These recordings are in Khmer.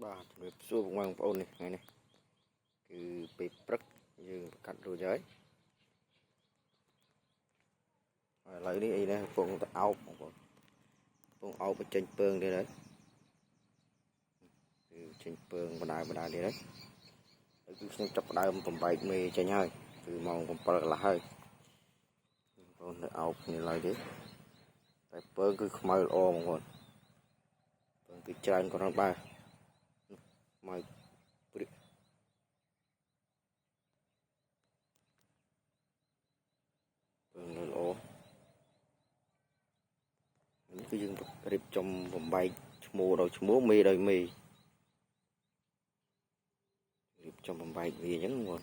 បាទជំរាបសួរបងប្អូននេះថ្ងៃនេះគឺពេលព្រឹកយើងកាត់រួចហើយឥឡូវនេះអីនេះកំពុងតែអោបបងប្អូនកំពុងអោបបញ្ចេញពើងទៀតហើយគឺចេញពើងបណ្ដាទៀតហើយគឺខ្ញុំចាប់ផ្ដើមបំបែកមេចេញហើយគឺម៉ោង7កន្លះហើយបងប្អូននៅអោបនេះឡើយទេតែពើងគឺខ្មៅល្អបងប្អូនពើងគឺច្រើនក៏ដល់ដែរមកព្រិកពើងនៅល្អនេះគឺយើងរៀបចំបំបែកឈ្មោះដល់ឈ្មោះមេដល់មេរៀបចំបំបែកវាអញ្ចឹងបងប្អូន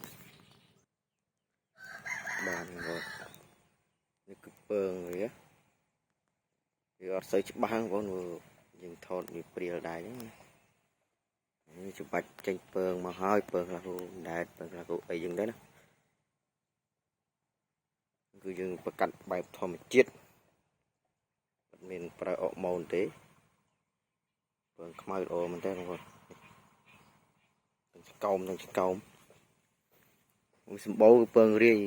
បាទបងប្អូននេះគឺពើងវាអត់សូវច្បាស់បងប្អូនយើងថតវាព្រាលដែរហ្នឹងនេះច្បាច់ចេញពើងមកហើយពើងខ្លះគូដែតពើងខ្លះគូអីចឹងដែរណាគឺយើងប្រកាត់បែបធម្មជាតិអត់មានប្រើអុកម៉ូនទេពើងខ្មៅល្អមែនទេបងប្អូនទាំងស្កោមសម្បូរគឺពើងរាយ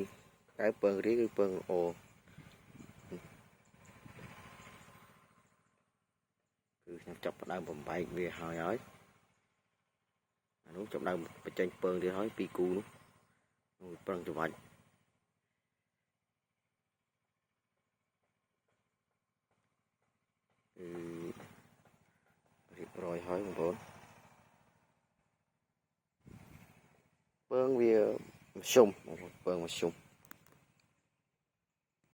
តែពើងរាយគឺពើងល្អគឺខ្ញុំចាប់ផ្ដើមបំបែកវាហើយអានោះចាប់ដើមបញ្ចេញពើងទៀតហើយពីគូនោះប្រឹងច្បាច់រៀបរយហើយបងប្អូនពើងវាមធ្យមបងប្អូនពើងមធ្យម